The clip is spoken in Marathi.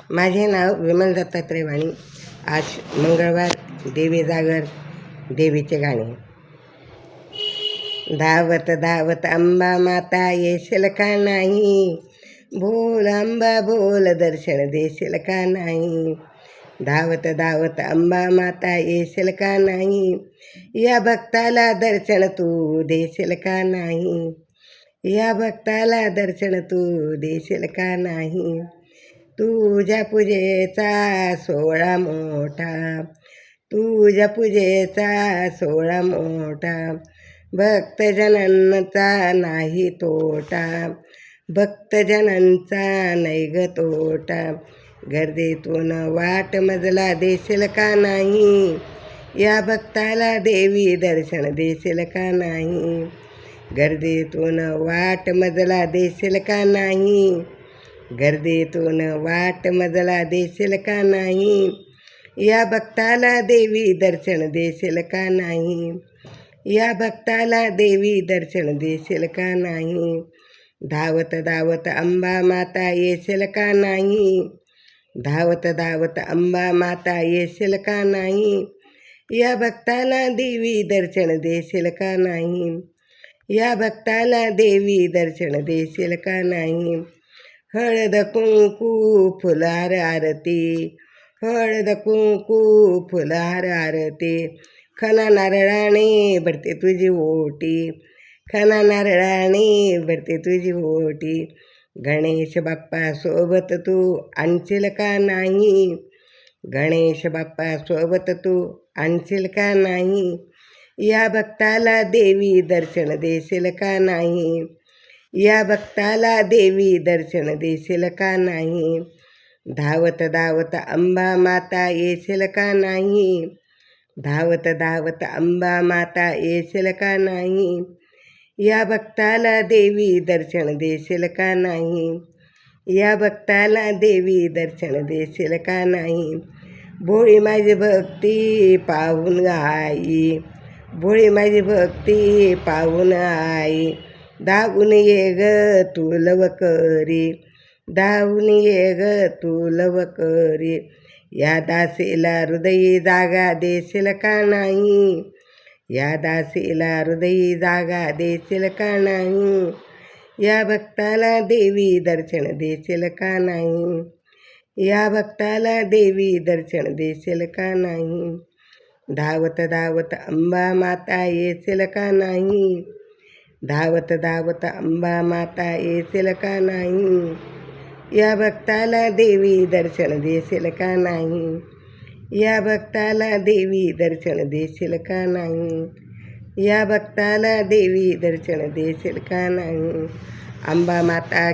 माझे नाव विमल दत्तात्रय वाणी. आज मंगळवार, देवी जागर, देवीचे गाणे. धावत धावत अंबा माता येशील का नाही, बोल अंबा बोल दर्शन देशील का नाही. धावत धावत अंबा माता येशील का नाही, या भक्ताला दर्शन तू देशील का नाही. या भक्ताला दर्शन तू देशील का नाही. तुझ्या पूजेचा सोहळा मोठा, तुझ्या पूजेचा सोहळा मोठा, भक्तजनांचा नाही तोटा, भक्तजनांचा नाही ग तोटा. गर्दीतून वाट मजला देशील का नाही, या भक्ताला देवी दर्शन देशील का नाही. गर्दीतून वाट मजला देशील का नाही, गर्दीतून वाट मजला देशील का नाही. या भक्ताला देवी दर्शन देशील का नाही, या भक्ताला देवी दर्शन देशील का नाही. धावत धावत अंबा माता येशील का नाही, धावत धावत अंबा माता येशील का नाही. या भक्ताला देवी दर्शन देशील का नाही, या भक्ताला देवी दर्शन देशील का नाही. हळद कुंकू फुलार आरती, हळद कुंकू फुलार आरती, खना नारळाने भरते तुझी ओटी, खना नारळाने भरते तुझी ओटी. गणेश बाप्पा सोबत तू आणशील का नाही, गणेश बाप्पा सोबत तू आणशील का नाही. या भक्ताला देवी दर्शन देशील का नाही, या भक्ताला देवी दर्शन देशील का नाही. धावत धावत अंबा माता येशील का नाही, धावत धावत अंबा माता येशील का नाही. या भक्ताला देवी दर्शन देशील का नाही, या भक्ताला देवी दर्शन देशील का नाही. भोळी माझी भक्ती पाहून आई, भोळी माझी भक्ती पाहून आई, धावून ये ग तू लवकरी, धावून ये ग तू लवकरी. या दासीला हृदयी जागा देशील का नाही, या दासीला हृदयी जागा देशील का नाही. या भक्ताला देवी दर्शन देशील का नाही, या भक्ताला देवी दर्शन देशील का नाही. धावत धावत अंबा माता येशील का नाही, धावत धावत अंबा माता येशील का नाही. या भक्ताला देवी दर्शन देशील का नाही, या भक्ताला देवी दर्शन देशील का नाही. या भक्ताला देवी दर्शन देशील का नाही. अंबा माता